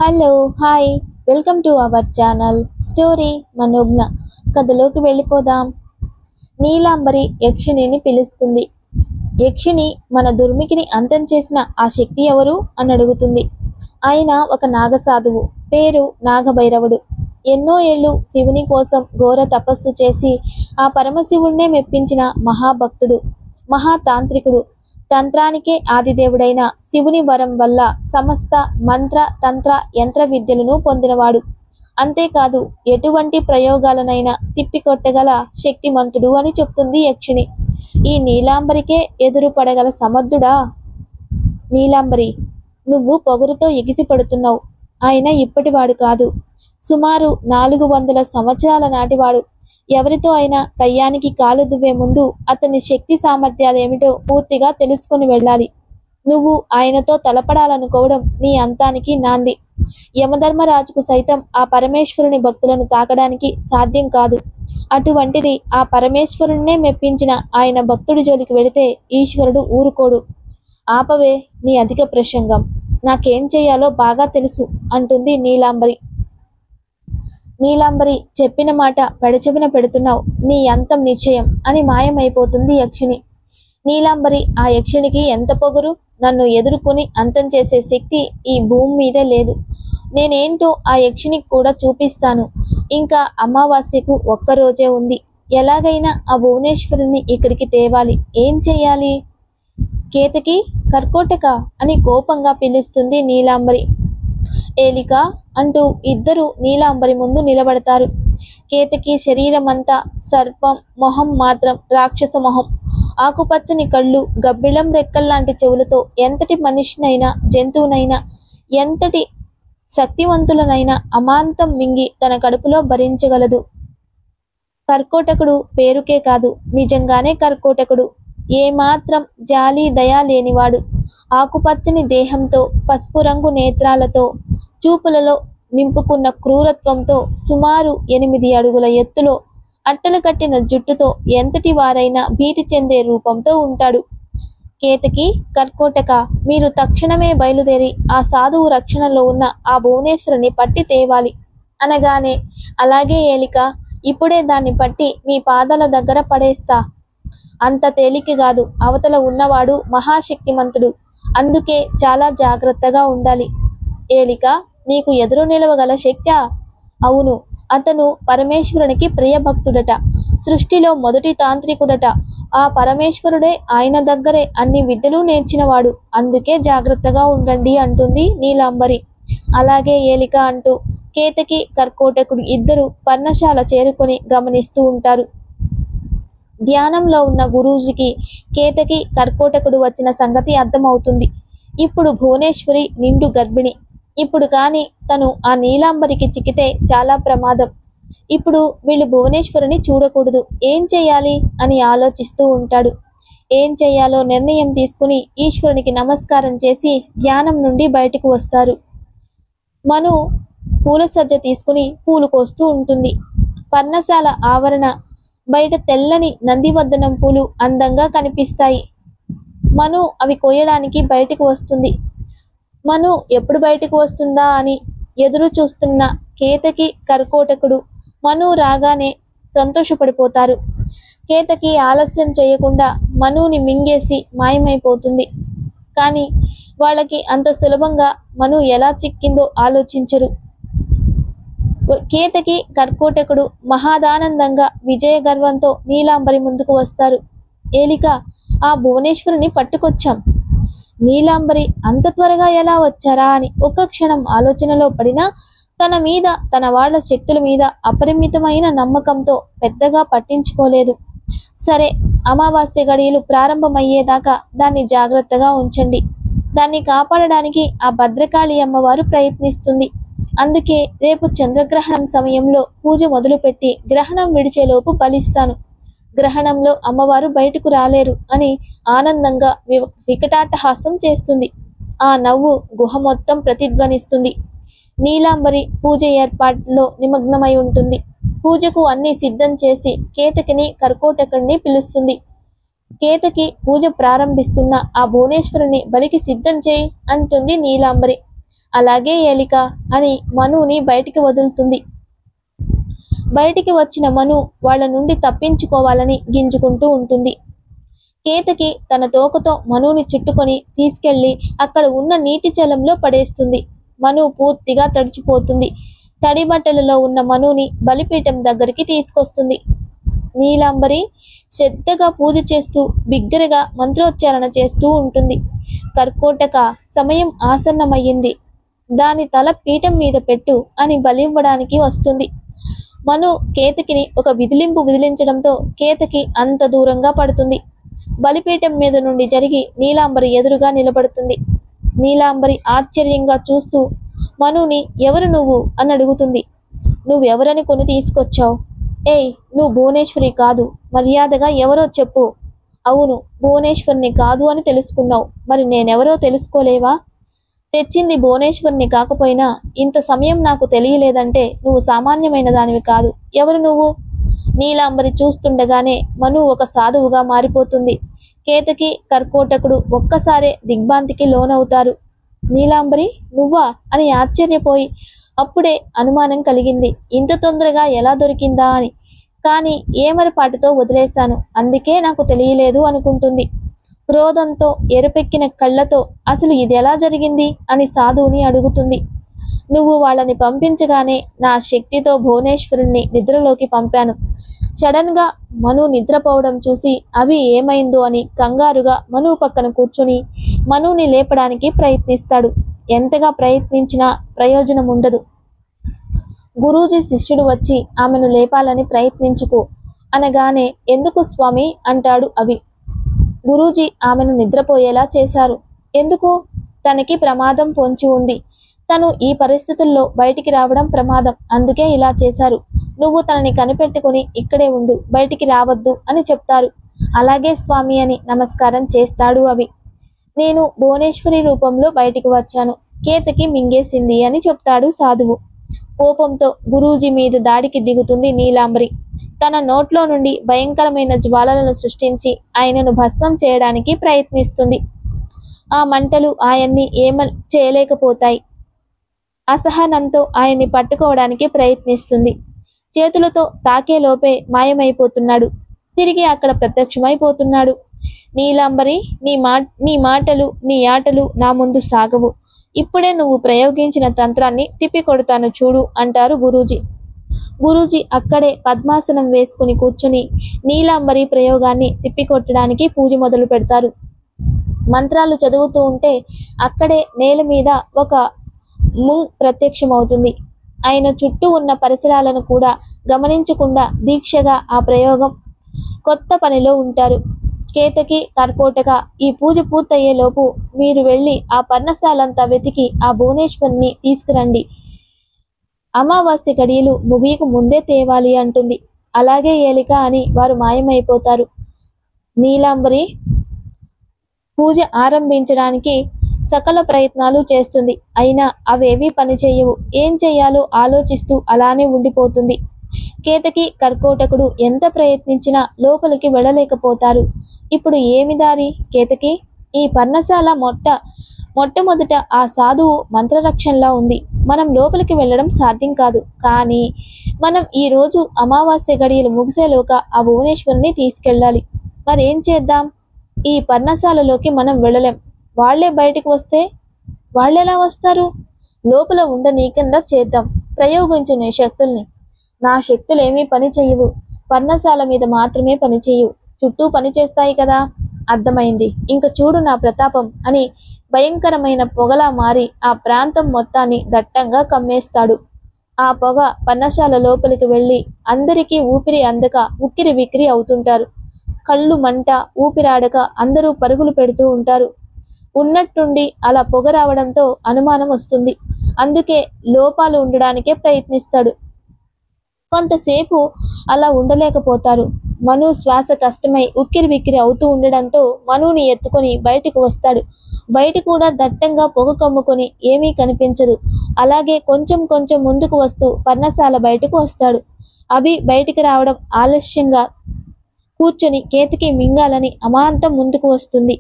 Hello hi welcome to our channel story Manogna. కథలోకి వెళ్ళిపోదాం. నీలాంబరి యక్షిణిని పిలుస్తుంది. యక్షిణి మన దుర్మికిని అంతం చేసిన ఆ శక్తి ఎవరు అని అడుగుతుంది. ఆయన ఒక నాగసాధువు, పేరు నాగభైరవుడు. ఎన్నో ఏళ్ళు శివుని కోసం ఘోర తపస్సు చేసి ఆ పరమశివుణ్ణే మెప్పించిన మహాభక్తుడు, మహాతాంత్రికుడు. తంత్రానికే ఆదిదేవుడైన శివుని వరం వల్ల సమస్త మంత్ర తంత్ర యంత్ర విద్యలను పొందినవాడు. అంతేకాదు ఎటువంటి ప్రయోగాలనైనా తిప్పికొట్టగల శక్తిమంతుడు అని చెప్తుంది యక్షిణి. ఈ నీలాంబరికే ఎదురు పడగల సమర్థుడా? నీలాంబరి, నువ్వు పొగరుతో ఎగిసిపడుతున్నావు. ఆయన ఇప్పటివాడు కాదు, సుమారు 400 సంవత్సరాల నాటివాడు. ఎవరితో అయినా కయ్యానికి కాలు దువ్వే ముందు అతని శక్తి సామర్థ్యాలేమిటో పూర్తిగా తెలుసుకుని వెళ్ళాలి. నువ్వు ఆయనతో తలపడాలనుకోవడం నీ అంతానికి నాంది. యమధర్మరాజుకు సైతం ఆ పరమేశ్వరుని భక్తులను తాకడానికి సాధ్యం కాదు. అటువంటిది ఆ పరమేశ్వరుణ్ణే మెప్పించిన ఆయన భక్తుడి జోలికి వెళితే ఈశ్వరుడు ఊరుకోడు. ఆపవే నీ అధిక ప్రసంగం, నాకేం చెయ్యాలో బాగా తెలుసు అంటుంది నీలాంబరి. నీలాంబరి, చెప్పిన మాట పెడచెవిన పెడుతున్నావు, నీ అంతం నిశ్చయం అని మాయమైపోతుంది యక్షిణి. నీలాంబరి ఆ యక్షిణికి ఎంత పొగరు! నన్ను ఎదుర్కొని అంతం చేసే శక్తి ఈ భూమి మీదే లేదు. నేనేంటో ఆ యక్షిణికి కూడా చూపిస్తాను. ఇంకా అమావాస్యకు ఒక్కరోజే ఉంది. ఎలాగైనా ఆ భువనేశ్వరుని ఇక్కడికి తేవాలి. ఏం చెయ్యాలి? కేతకి, కర్కోటక అని కోపంగా పిలుస్తుంది నీలాంబరి. ఏలిక అంటూ ఇద్దరు నీలాంబరి ముందు నిలబడతారు. కేతకి శరీరమంతా సర్పం, మొహం మాత్రం రాక్షస మొహం. ఆకుపచ్చని కళ్ళు, గబ్బిళం రెక్కల్లాంటి చెవులతో ఎంతటి మనిషినైనా జంతువునైనా ఎంతటి శక్తివంతులనైనా అమాంతం మింగి తన కడుపులో భరించగలదు. కర్కోటకుడు పేరుకే కాదు, నిజంగానే కర్కోటకుడు. ఏమాత్రం జాలి దయ లేనివాడు. ఆకుపచ్చని దేహంతో, పసుపు రంగు నేత్రాలతో, చూపులలో నింపుకున్న క్రూరత్వంతో, సుమారు 8 అడుగుల ఎత్తులో, అట్టలు కట్టిన జుట్టుతో ఎంతటి వారైనా భీతి చెందే రూపంతో ఉంటాడు. కేతకి, కర్కోటక, మీరు తక్షణమే బయలుదేరి ఆ సాధువు రక్షణలో ఉన్న ఆ భువనేశ్వరుని పట్టి తేవాలి అనగానే, అలాగే ఏలిక, ఇప్పుడే దాన్ని పట్టి మీ పాదాల దగ్గర పడేస్తా. అంత తేలిక కాదు, అవతల ఉన్నవాడు మహాశక్తిమంతుడు. అందుకే చాలా జాగ్రత్తగా ఉండాలి. ఏలిక, నీకు ఎదురు నిలవగల శక్త్యా? అవును, అతను పరమేశ్వరునికి ప్రియభక్తుడట. సృష్టిలో మొదటి తాంత్రికుడట. ఆ పరమేశ్వరుడే ఆయన దగ్గరే అన్ని విద్యలు నేర్చినవాడు. అందుకే జాగ్రత్తగా ఉండండి అంటుంది నీలాంబరి. అలాగే ఏలిక అంటూ కేతకి, కర్కోటకుడు ఇద్దరు పర్ణశాల చేరుకొని గమనిస్తూ ఉంటారు. ధ్యానంలో ఉన్న గురూజీకి కేతకి, కర్కోటకుడు వచ్చిన సంగతి అర్థమవుతుంది. ఇప్పుడు భువనేశ్వరి నిండు గర్భిణి. ఇప్పుడు కానీ తను ఆ నీలాంబరికి చిక్కితే చాలా ప్రమాదం. ఇప్పుడు వీళ్ళు భువనేశ్వరిని చూడకూడదు. ఏం చెయ్యాలి అని ఆలోచిస్తూ ఉంటాడు. ఏం చెయ్యాలో నిర్ణయం తీసుకుని ఈశ్వరునికి నమస్కారం చేసి ధ్యానం నుండి బయటకు వస్తారు. మను పూల సజ్జ తీసుకుని పూలు కోస్తూ ఉంటుంది. పర్ణశాల ఆవరణ బయట తెల్లని నందివర్ధనం పూలు అందంగా కనిపిస్తాయి. మను అవి కోయడానికి బయటకు వస్తుంది. మను ఎప్పుడు బయటకు వస్తుందా అని ఎదురు చూస్తున్న కేతకి, కర్కోటకుడు మను రాగానే సంతోషపడిపోతారు. కేతకి ఆలస్యం చేయకుండా మనుని మింగేసి మాయమైపోతుంది. కానీ వాళ్ళకి అంత సులభంగా మను ఎలా చిక్కిందో ఆలోచించరు. కేతకి, కర్కోటకుడు మహాదానందంగా విజయ గర్వంతో నీలాంబరి ముందుకు వస్తారు. ఏలిక, ఆ భువనేశ్వరుని పట్టుకొచ్చాం. నీలాంబరి అంత త్వరగా ఎలా వచ్చారా అని ఒక్క క్షణం ఆలోచనలో పడినా తన మీద, తన వాళ్ళ శక్తుల మీద అపరిమితమైన నమ్మకంతో పెద్దగా పట్టించుకోలేదు. సరే, అమావాస్య గడియలు ప్రారంభమయ్యేదాకా దాన్ని జాగ్రత్తగా ఉంచండి. దాన్ని కాపాడడానికి ఆ భద్రకాళి అమ్మవారు ప్రయత్నిస్తుంది. అందుకే రేపు చంద్రగ్రహణం సమయంలో పూజ మొదలుపెట్టి గ్రహణం విడిచేలోపు బలిస్తాను. గ్రహణంలో అమ్మవారు బయటకు రాలేరు అని ఆనందంగా వికటాట్టహాసం చేస్తుంది. ఆ నవ్వు గుహ మొత్తం ప్రతిధ్వనిస్తుంది. నీలాంబరి పూజ ఏర్పాట్లో నిమగ్నమై ఉంటుంది. పూజకు అన్ని సిద్ధం చేసి కేతకిని, కర్కోటకుడిని పిలుస్తుంది. కేతకి పూజ ప్రారంభిస్తున్న ఆ భువనేశ్వరుని బలికి సిద్ధం చేయి అంటుంది నీలాంబరి. అలాగే ఏలిక అని మనుని బయటికి వదులుతుంది. బయటికి వచ్చిన మను వాళ్ళ నుండి తప్పించుకోవాలని గింజుకుంటూ ఉంటుంది. కేతకి తన తోకతో మనుని చుట్టుకొని తీసుకెళ్లి అక్కడ ఉన్న నీటి జలంలో పడేస్తుంది. మను పూర్తిగా తడిచిపోతుంది. తడి బట్టలలో ఉన్న మనుని బలిపీఠం దగ్గరికి తీసుకొస్తుంది. నీలాంబరి శ్రద్ధగా పూజ చేస్తూ బిగ్గరగా మంత్రోచ్చారణ చేస్తూ ఉంటుంది. కర్కోటక సమయం ఆసన్నమయ్యింది, దాని తల పీఠం మీద పెట్టు అని బలివ్వడానికి వస్తుంది. మను కేతకిని ఒక విదిలింపు విదిలించడంతో కేతకి అంత దూరంగా పడుతుంది. బలిపీఠం మీద నుండి జరిగి నీలాంబరి ఎదురుగా నిలబడుతుంది. నీలాంబరి ఆశ్చర్యంగా చూస్తూ మనుని ఎవరు నువ్వు అని అడుగుతుంది. నువ్వెవరని కొని తీసుకొచ్చావు? ఏయ్, నువ్వు భువనేశ్వరి కాదు, మర్యాదగా ఎవరో చెప్పు. అవును, భువనేశ్వరిని కాదు అని తెలుసుకున్నావు, మరి నేనెవరో తెలుసుకోలేవా? తెచ్చింది భువనేశ్వరిని కాకపోయినా ఇంత సమయం నాకు తెలియలేదంటే నువ్వు సామాన్యమైన దానివి కాదు. ఎవరు నువ్వు? నీలాంబరి చూస్తుండగానే మను ఒక సాధువుగా మారిపోతుంది. కేతకి కర్కోటకుడు ఒక్కసారే దిగ్భ్రాంతికి లోనవుతారు. నీలాంబరి నువ్వా అని ఆశ్చర్యపోయి అప్పుడే అనుమానం కలిగింది, ఇంత తొందరగా ఎలా దొరికిందా అని. కానీ ఏమరపాటుతో వదిలేశాను, అందుకే నాకు తెలియలేదు అనుకుంటుంది. క్రోధంతో ఎరుపెక్కిన కళ్ళతో అసలు ఇది ఎలా జరిగింది అని సాధువుని అడుగుతుంది. నువ్వు వాళ్ళని పంపించగానే నా శక్తితో భువనేశ్వరుణ్ణి నిద్రలోకి పంపాను. సడన్ గా మను నిద్రపోవడం చూసి అవి ఏమైందో అని కంగారుగా మను పక్కన కూర్చుని మనుని లేపడానికి ప్రయత్నిస్తాడు. ఎంతగా ప్రయత్నించినా ప్రయోజనం ఉండదు. గురూజీ శిష్యుడు వచ్చి ఆమెను లేపాలని ప్రయత్నించుకో అనగానే ఎందుకు స్వామి అంటాడు అవి. గురూజీ ఆమెను నిద్రపోయేలా చేశారు. ఎందుకు? తనకి ప్రమాదం పొంచి ఉంది. తను ఈ పరిస్థితుల్లో బయటికి రావడం ప్రమాదం, అందుకే ఇలా చేశారు. నువ్వు తనని కనిపెట్టుకుని ఇక్కడే ఉండు, బయటికి రావద్దు అని చెప్తారు. అలాగే స్వామి అని నమస్కారం చేస్తాడు అవి. నేను భువనేశ్వరి రూపంలో బయటికి వచ్చాను, కేతకి మింగేసింది అని చెప్తాడు సాధువు. కోపంతో గురూజీ మీద దాడికి దిగుతుంది నీలాంబరి. తన నోట్లో నుండి భయంకరమైన జ్వాలలను సృష్టించి ఆయనను భస్మం చేయడానికి ప్రయత్నిస్తుంది. ఆ మంటలు ఆయన్ని చేయలేకపోతాయి. అసహనంతో ఆయన్ని పట్టుకోవడానికి ప్రయత్నిస్తుంది. చేతులతో తాకేలోపే మాయమైపోతున్నాడు. తిరిగి అక్కడ ప్రత్యక్షమైపోతున్నాడు. నీలాంబరి, నీ మాటలు నీ ఆటలు నా ముందు సాగవు. ఇప్పుడే నువ్వు ప్రయోగించిన తంత్రాన్ని తిప్పికొడతాను చూడు అంటారు గురూజీ. గురూజీ అక్కడే పద్మాసనం వేసుకుని కూర్చుని నీలాంబరి ప్రయోగాన్ని తిప్పికొట్టడానికి పూజ మొదలు పెడతారు. మంత్రాలు చదువుతూ ఉంటే అక్కడే నేల మీద ఒక ముంగ్ ప్రత్యక్షమవుతుంది. ఆయన చుట్టూ ఉన్న పరిసరాలను కూడా గమనించకుండా దీక్షగా ఆ ప్రయోగం కొత్త పనిలో ఉంటారు. కేతకి కర్కోటక ఈ పూజ పూర్తయ్యేలోపు మీరు వెళ్ళి ఆ పర్ణశాలంతా వెతికి ఆ భువనేశ్వరిని తీసుకురండి. అమావాస్య గడియలు ముగియకు ముందే తేవాలి అంటుంది. అలాగే ఏలిక అని వారు మాయమైపోతారు. నీలాంబరి పూజ ఆరంభించడానికి సకల ప్రయత్నాలు చేస్తుంది. అయినా అవేవీ పనిచేయవు. ఏం చెయ్యాలో ఆలోచిస్తూ అలానే ఉండిపోతుంది. కేతకి కర్కోటకుడు ఎంత ప్రయత్నించినా లోపలికి వెళ్ళలేకపోతారు. ఇప్పుడు ఏమి దారి కేతకి? ఈ పర్ణశాల మొట్టమొదట ఆ సాధువు మంత్రరక్షణలా ఉంది. మనం లోపలికి వెళ్ళడం సాధ్యం కాదు. కానీ మనం ఈరోజు అమావాస్య గడియలు ముగిసేలోగా ఆ భువనేశ్వరిని తీసుకెళ్ళాలి. మరేం చేద్దాం? ఈ పర్ణశాలలోకి మనం వెళ్ళలేం. వాళ్లే బయటికి వస్తే వాళ్ళెలా వస్తారు? లోపల ఉండనీకుండా చేద్దాం. ప్రయోగించు నీ శక్తుల్ని. నా శక్తులేమీ పని చెయ్యవు. పర్ణశాల మీద మాత్రమే పనిచేయవు, చుట్టూ పనిచేస్తాయి కదా. అర్థమైంది. ఇంక చూడు నా ప్రతాపం అని భయంకరమైన పొగలా మారి ఆ ప్రాంతం మొత్తాన్ని దట్టంగా కమ్మేస్తాడు. ఆ పొగ పర్ణశాల లోపలికి వెళ్ళి అందరికీ ఊపిరి అందక ఉక్కిరి విక్కిరి అవుతుంటారు. కళ్ళు మంట, ఊపిరాడక అందరూ పరుగులు పెడుతూ ఉంటారు. ఉన్నట్టుండి అలా పొగ రావడంతో అనుమానం వస్తుంది. అందుకే లోపాలు ఉండడానికే ప్రయత్నిస్తాడు. కొంతసేపు అలా ఉండలేకపోతారు. మను శ్వాస కష్టమై ఉక్కిరి బిక్కిరి అవుతూ ఉండడంతో మనుని ఎత్తుకొని బయటకు వస్తాడు. బయట కూడా దట్టంగా పొగ కమ్ముకొని ఏమీ కనిపించదు. అలాగే కొంచెం కొంచెం ముందుకు వస్తూ పర్ణశాల బయటకు వస్తాడు. అభి బయటికి రావడం ఆలస్యంగా కూర్చొని కేతకి మింగాలని అమాంతం ముందుకు వస్తుంది.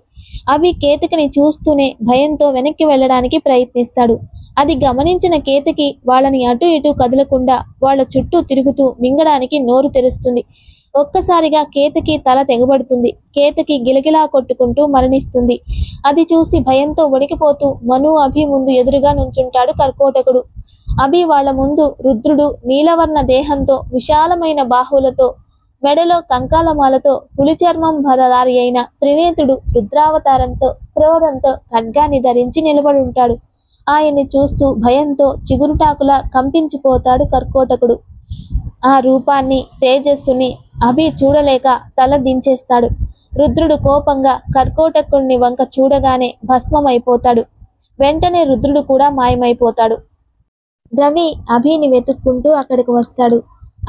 అభి కేతకిని చూస్తూనే భయంతో వెనక్కి వెళ్ళడానికి ప్రయత్నిస్తాడు. అది గమనించిన కేతకి వాళ్ళని అటు ఇటు కదలకుండా వాళ్ళ చుట్టూ తిరుగుతూ మింగడానికి నోరు తెరుస్తుంది. ఒక్కసారిగా కేతకి తల తెగబడుతుంది. కేతకి గిలగిలా కొట్టుకుంటూ మరణిస్తుంది. అది చూసి భయంతో వణికిపోతూ మను అభి ముందు ఎదురుగా నుంచుంటాడు కర్కోటకుడు. అభి వాళ్ళ ముందు రుద్రుడు నీలవర్ణ దేహంతో విశాలమైన బాహువులతో మెడలో కంకాలమాలతో పులి చర్మం భరదారి అయిన త్రినేత్రుడు రుద్రావతారంతో క్రోధంతో ఖడ్గాన్ని ధరించి నిలబడుంటాడు. ఆయన్ని చూస్తూ భయంతో చిగురుటాకులా కంపించిపోతాడు కర్కోటకుడు. ఆ రూపాన్ని తేజస్సుని అభి చూడలేక తల దించేస్తాడు. రుద్రుడు కోపంగా కర్కోటకుడిని వంక చూడగానే భస్మమైపోతాడు. వెంటనే రుద్రుడు కూడా మాయమైపోతాడు. రవి అభిని వెతుక్కుంటూ అక్కడికి వస్తాడు.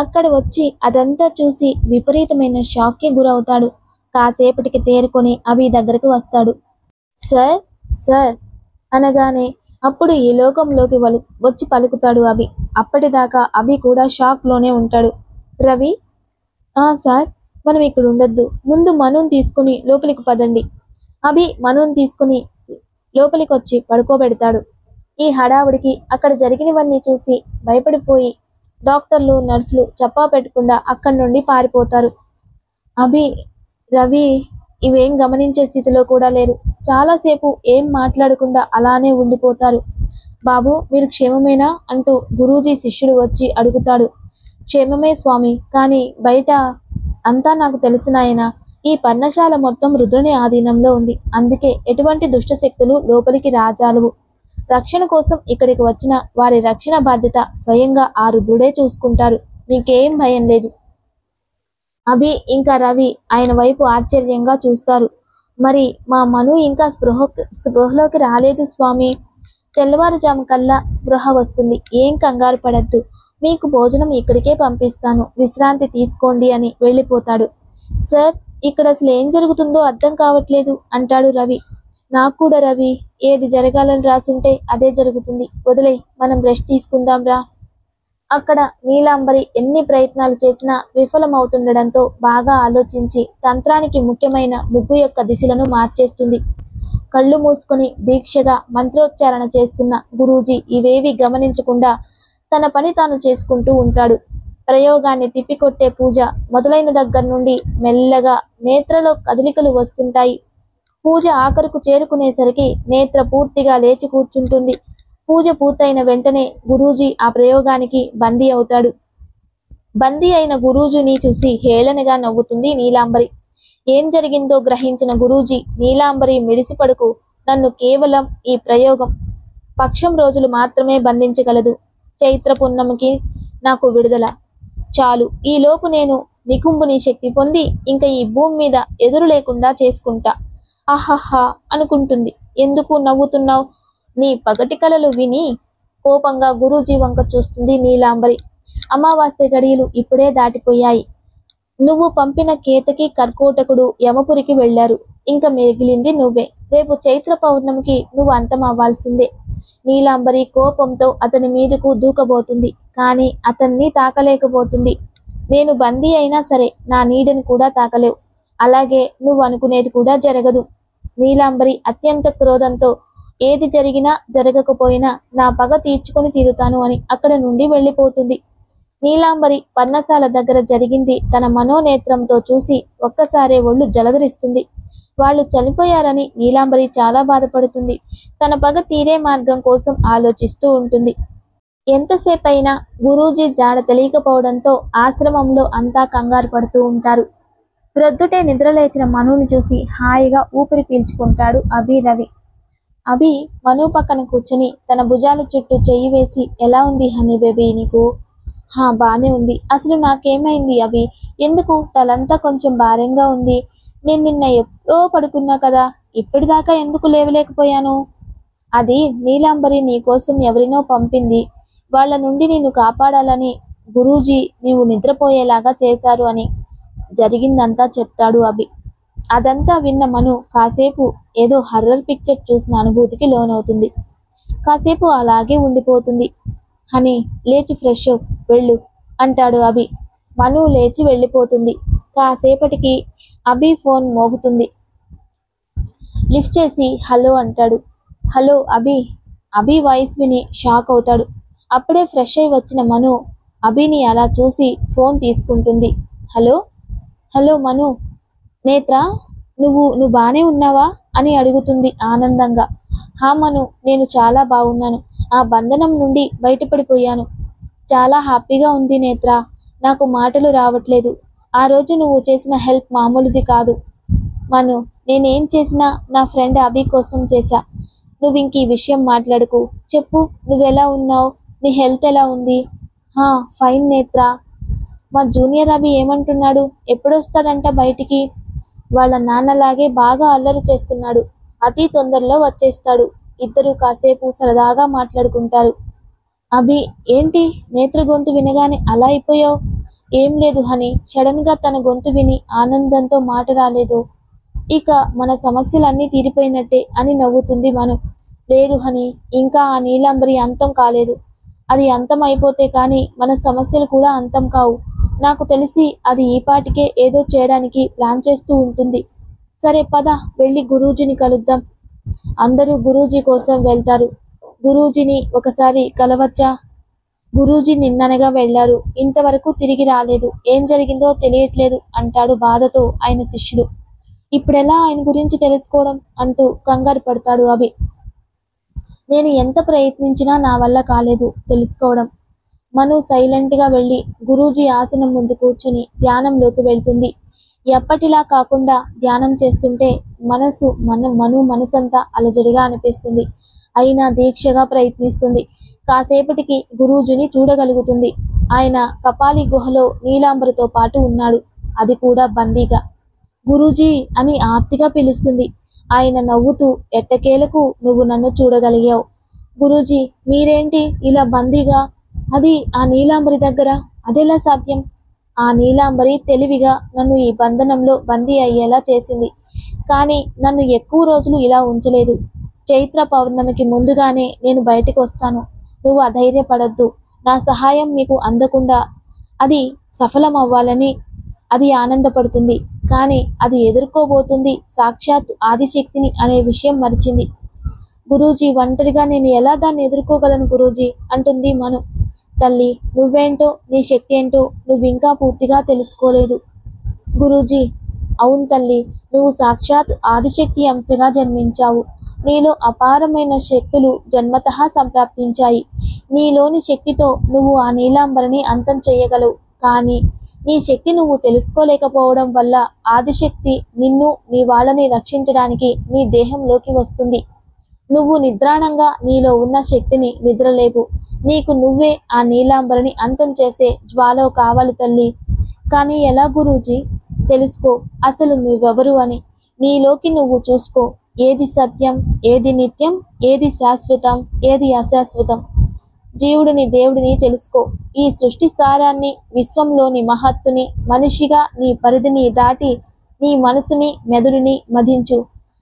అక్కడ వచ్చి అదంతా చూసి విపరీతమైన షాక్కి గురవుతాడు. కాసేపటికి తేరుకొని అభి దగ్గరికి వస్తాడు. సార్ సార్ అనగానే అప్పుడు ఈ లోకంలోకి వచ్చి పలుకుతాడు అభి. అప్పటిదాకా అభి కూడా షాక్లోనే ఉంటాడు. రవి, సార్, మనం ఇక్కడ ఉండొద్దు, ముందు మనుని తీసుకుని లోపలికి పదండి. అభి మనుని తీసుకుని లోపలికి వచ్చి పడుకోబెడతాడు. ఈ హడావుడికి అక్కడ జరిగినవన్నీ చూసి భయపడిపోయి డాక్టర్లు నర్సులు చెప్పా పెట్టకుండా అక్కడి నుండి పారిపోతారు. అభి, రవి ఇవేం గమనించే స్థితిలో కూడా లేరు. చాలాసేపు ఏం మాట్లాడకుండా అలానే ఉండిపోతారు. బాబు, మీరు క్షేమమేనా అంటూ గురూజీ శిష్యుడు వచ్చి అడుగుతాడు. క్షేమమే స్వామి, కానీ బయట అంతా నాకు తెలిసినాయన. ఈ పర్ణశాల మొత్తం రుద్రుని ఆధీనంలో ఉంది. అందుకే ఎటువంటి దుష్టశక్తులు లోపలికి రాజాలవు. రక్షణ కోసం ఇక్కడికి వచ్చిన వారి రక్షణ బాధ్యత స్వయంగా ఆ రుద్రుడే చూసుకుంటారు. నీకేం భయం లేదు. అభి ఇంకా రవి ఆయన వైపు ఆశ్చర్యంగా చూస్తారు. మరి మా మను ఇంకా స్పృహలోకి రాలేదు స్వామి. తెల్లవారుజాము కల్లా స్పృహ వస్తుంది. ఏం కంగారు పడద్దు. మీకు భోజనం ఇక్కడికే పంపిస్తాను, విశ్రాంతి తీసుకోండి అని వెళ్ళిపోతాడు. సార్, ఇక్కడ అసలు ఏం జరుగుతుందో అర్థం కావట్లేదు అంటాడు రవి. నాకు కూడా రవి, ఏది జరగాలని రాసుంటే అదే జరుగుతుంది. వదిలే, మనం రెస్ట్ తీసుకుందాం రా. అక్కడ నీలాంబరి ఎన్ని ప్రయత్నాలు చేసినా విఫలమవుతుండడంతో బాగా ఆలోచించి తంత్రానికి ముఖ్యమైన ముగ్గు యొక్క దిశలను మార్చేస్తుంది. కళ్ళు మూసుకొని దీక్షగా మంత్రోచ్చారణ చేస్తున్న గురూజీ ఇవేవి గమనించకుండా తన పని తాను చేసుకుంటూ ఉంటాడు. ప్రయోగాన్ని తిప్పికొట్టే పూజ మొదలైన దగ్గర నుండి మెల్లగా నేత్రలో కదలికలు వస్తుంటాయి. పూజ ఆఖరుకు చేరుకునేసరికి నేత్ర పూర్తిగా లేచి కూర్చుంటుంది. పూజ పూర్తయిన వెంటనే గురూజీ ఆ ప్రయోగానికి బందీ అవుతాడు. బందీ అయిన గురూజీని చూసి హేళనగా నవ్వుతుంది నీలాంబరి. ఏం జరిగిందో గ్రహించిన గురూజీ, నీలాంబరి మిడిసిపడుకు, నన్ను కేవలం ఈ ప్రయోగం పక్షం రోజులు మాత్రమే బంధించగలదు. చైత్ర పున్నమికి నాకు విడుదల చాలు. ఈలోపు నేను నికుంభుని శక్తి పొంది ఇంకా ఈ భూమి మీద ఎదురు లేకుండా చేసుకుంటా. ఆహాహా అనుకుంటుంది. ఎందుకు నవ్వుతున్నావు? నీ పగటి కలలు విని కోపంగా గురూజీ వంక చూస్తుంది నీలాంబరి. అమావాస్య గడియలు ఇప్పుడే దాటిపోయాయి. నువ్వు పంపిన కేతకి కర్కోటకుడు యమపురికి వెళ్లారు. ఇంకా మిగిలింది నువ్వే. రేపు చైత్ర పౌర్ణమికి నువ్వు అంతం అవ్వాల్సిందే. నీలాంబరి కోపంతో అతని మీదకు దూకబోతుంది. కానీ అతన్ని తాకలేకపోతుంది. నేను బందీ అయినా సరే నా నీడని కూడా తాకలేవు. అలాగే నువ్వు అనుకునేది కూడా జరగదు. నీలాంబరి అత్యంత క్రోధంతో ఏది జరిగినా జరగకపోయినా నా పగ తీర్చుకొని తీరుతాను అని అక్కడ నుండి వెళ్ళిపోతుంది. నీలాంబరి పర్ణశాల దగ్గర జరిగింది తన మనోనేత్రంతో చూసి ఒక్కసారే ఒళ్ళు జలధరిస్తుంది. వాళ్ళు చనిపోయారని నీలాంబరి చాలా బాధపడుతుంది. తన పగ తీరే మార్గం కోసం ఆలోచిస్తూ ఉంటుంది. ఎంతసేపైనా గురూజీ జాడ తెలియకపోవడంతో ఆశ్రమంలో అంతా కంగారు పడుతూ ఉంటారు. ప్రొద్దుటే నిద్రలేచిన మనుని చూసి హాయిగా ఊపిరి పీల్చుకుంటాడు అభి రవి. అభి మను పక్కన కూర్చుని తన భుజాల చుట్టూ చెయ్యి వేసి, ఎలా ఉంది హనీ బేబీ నీకు? బానే ఉంది. అసలు నాకేమైంది అభి? ఎందుకు తలంతా కొంచెం భారంగా ఉంది? నేను నిన్న ఎప్పుడో పడుకున్నా కదా, ఇప్పటిదాకా ఎందుకు లేవలేకపోయాను? అది నీలాంబరి నీకోసం ఎవరినో పంపింది. వాళ్ళ నుండి నిన్ను కాపాడాలని గురూజీ నీవు నిద్రపోయేలాగా చేశారు అని జరిగిందంతా చెప్తాడు అభి. అదంతా విన్న మను కాసేపు ఏదో హర్రర్ పిక్చర్ చూసిన అనుభూతికి లోనవుతుంది. కాసేపు అలాగే ఉండిపోతుంది. హనీ, లేచి ఫ్రెష్ వెళ్ళు అంటాడు అభి. మను లేచి వెళ్ళిపోతుంది. కాసేపటికి అభి ఫోన్ మోగుతుంది. లిఫ్ట్ చేసి హలో అంటాడు. హలో అభి. అభి వాయిస్ విని షాక్ అవుతాడు. అప్పుడే ఫ్రెష్ అయి వచ్చిన మను అభిని అలా చూసి ఫోన్ తీసుకుంటుంది. హలో హలో మను. నేత్ర, నువ్వు బానే ఉన్నావా అని అడుగుతుంది ఆనందంగా. హా మను, నేను చాలా బాగున్నాను. ఆ బంధనం నుండి బయటపడిపోయాను. చాలా హ్యాపీగా ఉంది నేత్ర. నాకు మాటలు రావట్లేదు. ఆ రోజు నువ్వు చేసిన హెల్ప్ మామూలుది కాదు మను. నేనేం చేసినా నా ఫ్రెండ్ అభి కోసం చేశా. నువ్వు ఇంక ఈ విషయం మాట్లాడుకు. చెప్పు, నువ్వెలా ఉన్నావు? నీ హెల్త్ ఎలా ఉంది? హా, ఫైన్ నేత్ర. మా జూనియర్ అభి ఏమంటున్నాడు? ఎప్పుడొస్తాడంట బయటికి? వాళ్ళ నాన్నలాగే బాగా అల్లరి చేస్తున్నాడు. అతి తొందరలో వచ్చేస్తాడు. ఇద్దరు కాసేపు సరదాగా మాట్లాడుకుంటారు. అభి, ఏంటి నేత్ర గొంతు వినగానే అలా అయిపోయావు? ఏం లేదు హని, సడన్ గా తన గొంతు విని ఆనందంతో మాట రాలేదు. ఇక మన సమస్యలన్నీ తీరిపోయినట్టే అని నవ్వుతుంది మను. లేదు హని, ఇంకా ఆ నీలాంబరి అంతం కాలేదు. అది అంతం అయిపోతే కానీ మన సమస్యలు కూడా అంతం కావు. నాకు తెలిసి అది ఈ పాటికే ఏదో చేయడానికి ప్లాన్ చేస్తూ ఉంటుంది. సరే పద, వెళ్ళి గురూజీని కలుద్దాం. అందరూ గురూజీ కోసం వెళ్తారు. గురూజీని ఒకసారి కలవచ్చా? గురూజీ నిన్ననగా వెళ్లారు, ఇంతవరకు తిరిగి రాలేదు. ఏం జరిగిందో తెలియట్లేదు అంటాడు బాధతో ఆయన శిష్యుడు. ఇప్పుడెలా ఆయన గురించి తెలుసుకోవడం అంటూ కంగారు పడతాడు అభి. నేను ఎంత ప్రయత్నించినా నా వల్ల కాలేదు తెలుసుకోవడం. మను సైలెంట్గా వెళ్ళి గురూజీ ఆసనం ముందు కూర్చుని ధ్యానంలోకి వెళ్తుంది. ఎప్పటిలా కాకుండా ధ్యానం చేస్తుంటే మను మనసంతా అలజడిగా అనిపిస్తుంది. అయినా దీక్షగా ప్రయత్నిస్తుంది. కాసేపటికి గురూజీని చూడగలుగుతుంది. ఆయన కపాలి గుహలో నీలాంబరితో పాటు ఉన్నాడు, అది కూడా బందీగా. గురూజీ అని ఆర్తిగా పిలుస్తుంది. ఆయన నవ్వుతూ, ఎట్టకేలకు నువ్వు నన్ను చూడగలిగావు. గురూజీ, మీరేంటి ఇలా బందీగా? అది ఆ నీలాంబరి దగ్గర? అదెలా సాధ్యం? ఆ నీలాంబరి తెలివిగా నన్ను ఈ బంధనంలో బందీ అయ్యేలా చేసింది. కానీ నన్ను ఎక్కువ రోజులు ఇలా ఉంచలేదు. చైత్ర పౌర్ణమికి ముందుగానే నేను బయటకు వస్తాను. నువ్వు అధైర్యపడద్దు. నా సహాయం మీకు అందకుండా అది సఫలం అవ్వాలని అది ఆనందపడుతుంది. కానీ అది ఎదుర్కోబోతుంది సాక్షాత్ ఆదిశక్తిని అనే విషయం మరిచింది. గురూజీ, ఒంటరిగా నేను ఎలా దాన్ని ఎదుర్కోగలను గురూజీ అంటుంది మను. తల్లి, నువ్వేంటో నీ శక్తి ఏంటో నువ్వు ఇంకా పూర్తిగా తెలుసుకోలేదు. గురూజీ, అవును తల్లి, నువ్వు సాక్షాత్ ఆదిశక్తి అంశగా జన్మించావు. నీలో అపారమైన శక్తులు జన్మతః సంప్రాప్తించాయి. నీలోని శక్తితో నువ్వు ఆ నీలాంబరిని అంతం చేయగలవు. కానీ నీ శక్తి నువ్వు తెలుసుకోలేకపోవడం వల్ల ఆదిశక్తి నిన్ను, నీ వాళ్ళని రక్షించడానికి నీ దేహంలోకి వస్తుంది. నువ్వు నిద్రాణంగా నీలో ఉన్న శక్తిని నిద్రలేపు. నీకు నువ్వే ఆ నీలాంబరిని అంతం చేసే జ్వాలో కావాలి తల్లి. కానీ ఎలా గురూజీ? తెలుసుకో అసలు నువ్వెవరు అని. నీలోకి నువ్వు చూసుకో. ఏది సత్యం, ఏది నిత్యం, ఏది శాశ్వతం, ఏది అశాశ్వతం. జీవుడిని దేవుడిని తెలుసుకో. ఈ సృష్టి సారాన్ని, విశ్వంలోని మహత్తుని, మనిషిగా నీ పరిధిని దాటి నీ మనసుని, మెదడుని మదించు.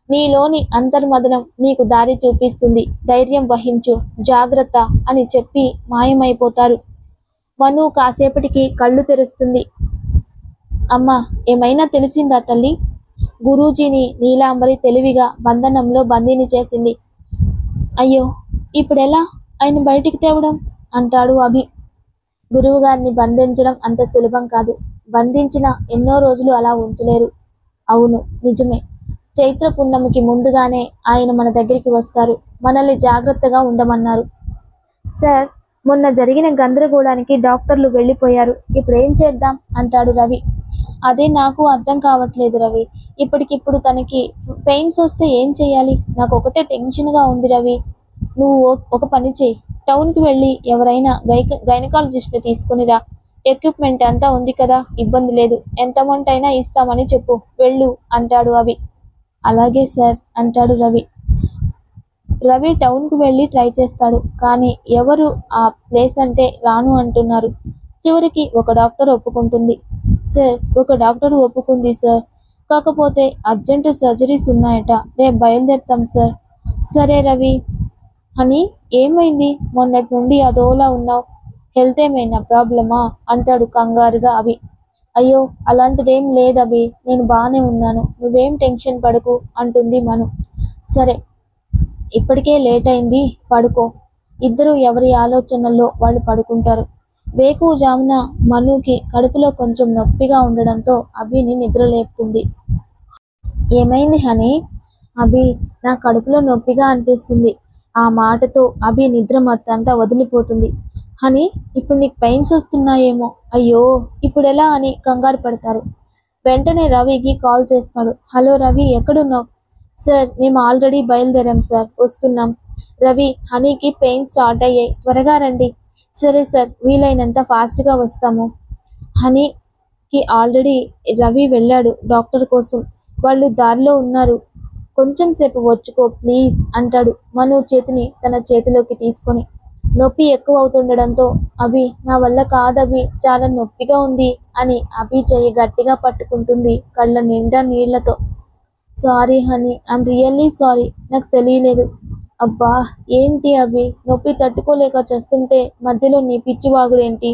నీలోని అంతర్మదనం నీకు దారి చూపిస్తుంది. ధైర్యం వహించు, జాగ్రత్త అని చెప్పి మాయమైపోతారు. మను కాసేపటికి కళ్ళు తెరుస్తుంది. అమ్మా, ఏమైనా తెలిసిందా తల్లి? గురూజీని నీలాంబరి తెలివిగా బంధనంలో బందీని చేసింది. అయ్యో, ఇప్పుడెలా ఆయన బయటికి తేవడం అంటాడు అభి. గురువుగారిని బంధించడం అంత సులభం కాదు. బంధించిన ఎన్నో రోజులు అలా ఉంచలేరు. అవును, నిజమే. చైత్ర పున్నమికి ముందుగానే ఆయన మన దగ్గరికి వస్తారు. మనల్ని జాగ్రత్తగా ఉండమన్నారు. సార్, మొన్న జరిగిన గందరగోళానికి డాక్టర్లు వెళ్ళిపోయారు. ఇప్పుడు ఏం చేద్దాం అంటాడు రవి. అదే నాకు అర్థం కావట్లేదు రవి. ఇప్పటికిప్పుడు తనకి పెయిన్స్ వస్తే ఏం చేయాలి? నాకు ఒకటే టెన్షన్గా ఉంది రవి. నువ్వు ఒక పని చేయి, టౌన్కి వెళ్ళి ఎవరైనా గైనకాలజిస్ట్ని తీసుకునిరా. ఎక్విప్మెంట్ అంతా ఉంది కదా, ఇబ్బంది లేదు. ఎంత అమౌంట్ అయినా ఇస్తామని చెప్పు, వెళ్ళు అంటాడు అభి. అలాగే సార్ అంటాడు రవి. రవి టౌన్కి వెళ్ళి ట్రై చేస్తాడు. కానీ ఎవరు ఆ ప్లేస్ అంటే రాను అంటున్నారు. చివరికి ఒక డాక్టర్ ఒప్పుకుంటుంది. సార్, ఒక డాక్టర్ ఒప్పుకుంది సార్. కాకపోతే అర్జెంటు సర్జరీస్ ఉన్నాయట. రేపు బయలుదేరుతాం సార్. సరే రవి. అని ఏమైంది? మొన్నటి నుండి అదోలా ఉన్నావు. హెల్త్ ఏమైనా ప్రాబ్లమా అంటాడు కంగారుగా అభి. అయ్యో, అలాంటిదేం లేదభి, నేను బాగానే ఉన్నాను. నువ్వేం టెన్షన్ పడకు అంటుంది మను. సరే, ఇప్పటికే లేట్ అయింది, పడుకో. ఇద్దరు ఎవరి ఆలోచనల్లో వాళ్ళు పడుకుంటారు. వేకువజామున మనుకి కడుపులో కొంచెం నొప్పిగా ఉండడంతో అభిని నిద్రలేపుతుంది. ఏమైంది హనీ? అభి, నా కడుపులో నొప్పిగా అనిపిస్తుంది. ఆ మాటతో అభి నిద్ర మత్తంతా వదిలిపోతుంది. హనీ, ఇప్పుడు నీకు పెయిన్స్ వస్తున్నాయేమో. అయ్యో, ఇప్పుడెలా అని కంగారు పడతారు. వెంటనే రవికి కాల్ చేస్తాడు. హలో రవి, ఎక్కడున్నావు? సార్, మేము ఆల్రెడీ బయలుదేరాం సార్, వస్తున్నాం. రవి, హనీకి పెయిన్ స్టార్ట్ అయ్యాయి, త్వరగా రండి. సరే సార్, వీలైనంత ఫాస్ట్గా వస్తాము. హనీకి ఆల్రెడీ రవి వెళ్ళాడు డాక్టర్ కోసం. వాళ్ళు దారిలో ఉన్నారు. కొంచెం సేపు వచ్చుకో ప్లీజ్ అంటాడు మను చేతిని తన చేతిలోకి తీసుకొని. నొప్పి ఎక్కువ అవుతుండడంతో అభి, నా వల్ల కాదభి, చాలా నొప్పిగా ఉంది అని అభి చెయ్యి గట్టిగా పట్టుకుంటుంది కళ్ళ నిండా నీళ్లతో. Sorry honey, I'm really sorry, నాకు తెలియలేదు. అబ్బా, ఏంటి అభి, నొప్పి తట్టుకోలేక చేస్తుంటే మధ్యలో నీ పిచ్చివాగుడేంటి?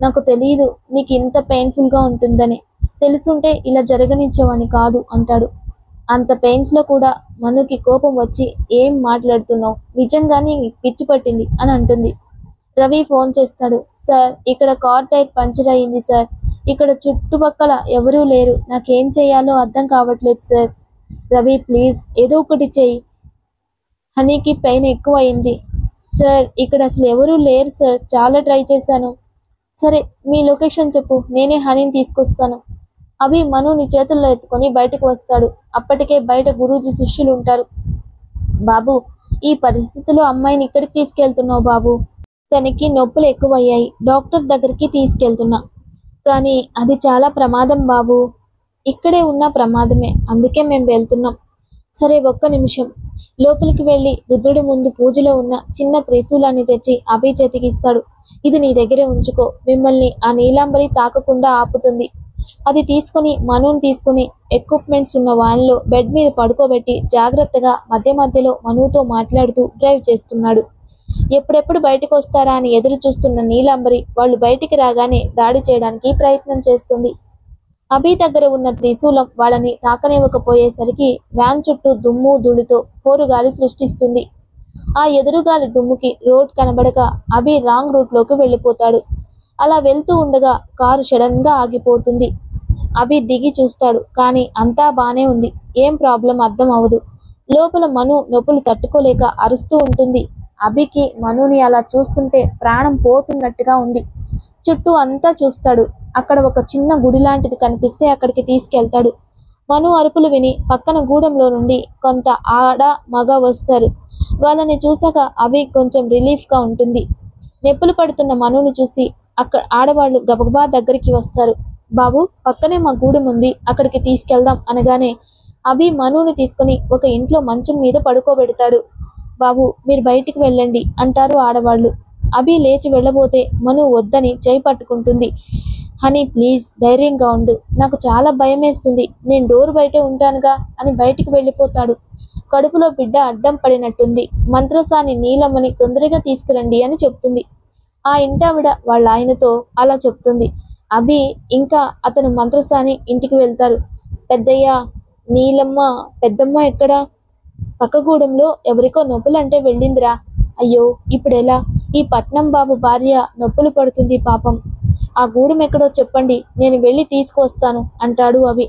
నాకు తెలియదు నీకు ఇంత పెయిన్ఫుల్గా ఉంటుందని. తెలుసుంటే ఇలా జరగనిచ్చేవాని కాదు అంటాడు. అంత పెయిన్స్లో కూడా మనుకి కోపం వచ్చి, ఏం మాట్లాడుతున్నావు, నిజంగానే పిచ్చి పట్టింది అని అంటుంది. రవి ఫోన్ చేస్తాడు. సార్, ఇక్కడ కార్ టైర్ పంచర్ అయ్యింది సార్. ఇక్కడ చుట్టుపక్కల ఎవరూ లేరు, నాకేం చేయాలో అర్థం కావట్లేదు సార్. రవి ప్లీజ్ ఏదో ఒకటి చెయ్యి, హనీకి పెయిన్ ఎక్కువ అయింది. సార్, ఇక్కడ అసలు ఎవరూ లేరు సార్, చాలా ట్రై చేశాను. సరే, మీ లొకేషన్ చెప్పు, నేనే హనీని తీసుకొస్తాను. అభి మనుని చేతుల్లో ఎత్తుకొని బయటకు వస్తాడు. అప్పటికే బయట గురూజీ శిష్యులు ఉంటారు. బాబు, ఈ పరిస్థితిలో అమ్మాయిని ఇక్కడికి తీసుకెళ్తున్నావు బాబు? తనకి నొప్పులు ఎక్కువయ్యాయి, డాక్టర్ దగ్గరికి తీసుకెళ్తున్నా. కానీ అది చాలా ప్రమాదం బాబు. ఇక్కడే ఉన్న ప్రమాదమే, అందుకే మేము వెళ్తున్నాం. సరే, ఒక్క నిమిషం. లోపలికి వెళ్ళి రుద్రుడి ముందు పూజలో ఉన్న చిన్న త్రిశూలాన్ని తెచ్చి అభి చేతికి ఇస్తాడు. ఇది నీ దగ్గరే ఉంచుకో, మిమ్మల్ని ఆ నీలాంబరి తాకకుండా ఆపుతుంది. అది తీసుకుని మనుని తీసుకుని ఎక్విప్మెంట్స్ ఉన్న వ్యాన్లో బెడ్ మీద పడుకోబెట్టి జాగ్రత్తగా మధ్య మధ్యలో మనుతో మాట్లాడుతూ డ్రైవ్ చేస్తున్నాడు. ఎప్పుడెప్పుడు బయటకు వస్తారా అని ఎదురు చూస్తున్న నీలాంబరి వాళ్ళు బయటికి రాగానే దాడి చేయడానికి ప్రయత్నం చేస్తుంది. అభి దగ్గర ఉన్న త్రిశూలం వాళ్ళని తాకనివ్వకపోయేసరికి వ్యాన్ చుట్టూ దుమ్ము ధూళితో పోరుగాలి సృష్టిస్తుంది. ఆ ఎదురుగాలి దుమ్ముకి రోడ్ కనబడక అభి రాంగ్ రూట్లోకి వెళ్ళిపోతాడు. అలా వెళ్తూ ఉండగా కారు సడన్గా ఆగిపోతుంది. అభి దిగి చూస్తాడు, కానీ అంతా బానే ఉంది. ఏం ప్రాబ్లం అర్థం అవదు. లోపల మను నొప్పులు తట్టుకోలేక అరుస్తూ ఉంటుంది. అభికి మనుని అలా చూస్తుంటే ప్రాణం పోతున్నట్టుగా ఉంది. చుట్టూ అంతా చూస్తాడు. అక్కడ ఒక చిన్న గుడి లాంటిది కనిపిస్తే అక్కడికి తీసుకెళ్తాడు. మను అరుపులు విని పక్కన గూడెంలో నుండి కొంత ఆడ మగ వస్తారు. వాళ్ళని చూసాక అభి కొంచెం రిలీఫ్గా ఉంటుంది. నొప్పులు పడుతున్న మనుని చూసి అక్కడ ఆడవాళ్ళు గబగబా దగ్గరికి వస్తారు. బాబు, పక్కనే మా గూడెం ఉంది, అక్కడికి తీసుకెళ్దాం అనగానే అభి మనుని తీసుకుని ఒక ఇంట్లో మంచం మీద పడుకోబెడతాడు. బాబు, మీరు బయటికి వెళ్ళండి అంటారు ఆడవాళ్ళు. అభి లేచి వెళ్ళబోతే మను వద్దని చేయి పట్టుకుంటుంది. హనీ ప్లీజ్, ధైర్యంగా ఉండు, నాకు చాలా భయం వేస్తుంది, నేను డోర్ బయటే ఉంటానుగా అని బయటికి వెళ్ళిపోతాడు. కడుపులో బిడ్డ అడ్డం పడినట్టుంది. మంత్రసాని నీలమ్మని తొందరగా తీసుకురండి అని చెప్తుంది. ఆ ఇంటావిడ వాళ్ళ ఆయనతో అలా చెప్తుంది. అభి ఇంకా అతను మంత్రసాని ఇంటికి వెళ్తారు. పెద్దయ్య, నీలమ్మ పెద్దమ్మ ఎక్కడా? పక్కగూడెంలో ఎవరికో నొప్పులంటే వెళ్ళిందిరా. అయ్యో, ఇప్పుడెలా? ఈ పట్నం బాబు భార్య నొప్పులు పడుతుంది పాపం. ఆ గూడెం ఎక్కడో చెప్పండి, నేను వెళ్ళి తీసుకువస్తాను అంటాడు అభి.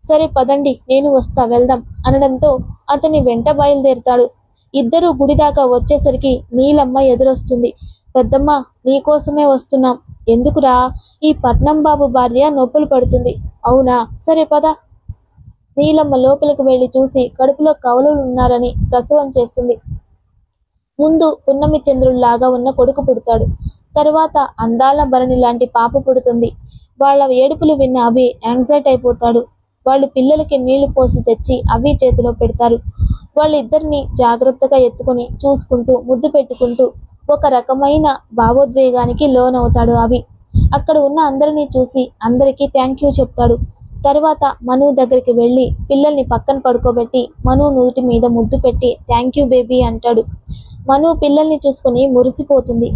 సరే పదండి, నేను వస్తా, వెళ్దాం అనడంతో అతని వెంట బయలుదేరుతాడు. ఇద్దరూ గుడి దాకా వచ్చేసరికి నీలమ్మ ఎదురొస్తుంది. పెద్దమ్మ, నీకోసమే వస్తున్నాం. ఎందుకురా? ఈ పట్నం బాబు భార్య నొప్పులు పడుతుంది. అవునా, సరే పద. నీలమ్మ లోపలికి వెళ్ళి చూసి కడుపులో కవలులు ఉన్నారని ప్రసవం చేస్తుంది. ముందు పున్నమి చంద్రుల్లాగా ఉన్న కొడుకు పుడతాడు. తరువాత అందాల భరణి లాంటి పాప పుడుతుంది. వాళ్ళ ఏడుపులు విన్న అభి యాంగ్జైటీ అయిపోతాడు. వాళ్ళు పిల్లలకి నీళ్లు పోసి తెచ్చి అభి చేతిలో పెడతారు. వాళ్ళిద్దరిని జాగ్రత్తగా ఎత్తుకుని చూసుకుంటూ ముద్దు పెట్టుకుంటూ ఒక రకమైన భావోద్వేగానికి లోనవుతాడు అభి. అక్కడ ఉన్న అందరినీ చూసి అందరికీ థ్యాంక్ యూ చెప్తాడు. తర్వాత మను దగ్గరికి వెళ్ళి పిల్లల్ని పక్కన పడుకోబెట్టి మను నూటి మీద ముద్దు పెట్టి థ్యాంక్ యూ బేబీ అంటాడు. మను పిల్లల్ని చూసుకుని మురిసిపోతుంది.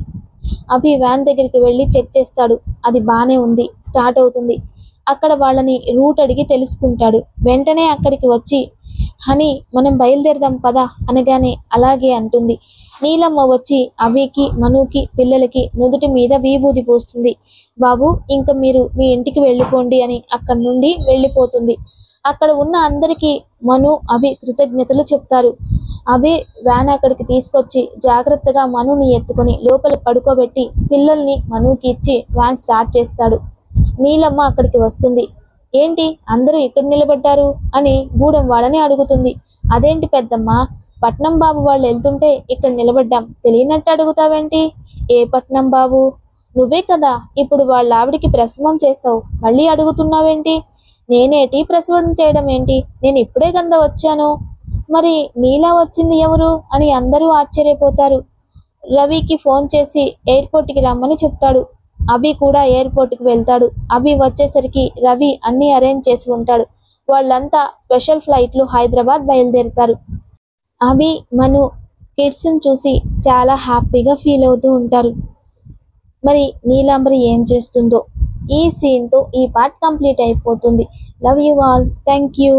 అభి వ్యాన్ దగ్గరికి వెళ్ళి చెక్ చేస్తాడు. అది బానే ఉంది, స్టార్ట్ అవుతుంది. అక్కడ వాళ్ళని రూట్ అడిగి తెలుసుకుంటాడు. వెంటనే అక్కడికి వచ్చి హనీ మనం బయలుదేరదాం పదా అనగానే అలాగే అంటుంది. నీలమ్మ వచ్చి అభికి మనుకి పిల్లలకి నుదుటి మీద విభూది పోస్తుంది. బాబు ఇంక మీరు మీ ఇంటికి వెళ్ళిపోండి అని అక్కడి నుండి వెళ్ళిపోతుంది. అక్కడ ఉన్న అందరికీ మను అభి కృతజ్ఞతలు చెప్తారు. అభి వ్యాన్ అక్కడికి తీసుకొచ్చి జాగ్రత్తగా మనుని ఎత్తుకొని లోపల పడుకోబెట్టి పిల్లల్ని మనుకి ఇచ్చి వ్యాన్ స్టార్ట్ చేస్తాడు. నీలమ్మ అక్కడికి వస్తుంది. ఏంటి అందరూ ఇక్కడ నిలబడ్డారు అని గూడెం వాళ్ళని అడుగుతుంది. అదేంటి పెద్దమ్మ, పట్నం బాబు వాళ్ళు వెళ్తుంటే ఇక్కడ నిలబడ్డాం, తెలియనట్టు అడుగుతావేంటి? ఏ పట్నం బాబు? నువ్వే కదా ఇప్పుడు వాళ్ళ ఆవిడికి ప్రసవం చేసావు, మళ్ళీ అడుగుతున్నావేంటి? నేనేటి ప్రసవం చేయడం ఏంటి, నేను ఇప్పుడే గంద వచ్చాను. మరి నీలా వచ్చింది ఎవరు అని అందరూ ఆశ్చర్యపోతారు. రవికి ఫోన్ చేసి ఎయిర్పోర్ట్కి రమ్మని చెప్తాడు. అభి కూడా ఎయిర్పోర్ట్కి వెళ్తాడు. అభి వచ్చేసరికి రవి అన్నీ అరేంజ్ చేసి ఉంటాడు. వాళ్ళంతా స్పెషల్ ఫ్లైట్లు హైదరాబాద్ బయలుదేరుతారు. అభి మను కిడ్స్ని చూసి చాలా హ్యాపీగా ఫీల్ అవుతూ ఉంటారు. మరి నీలాంబరి ఏం చేస్తుందో? ఈ సీన్తో ఈ పార్ట్ కంప్లీట్ అయిపోతుంది. Love you all. Thank you.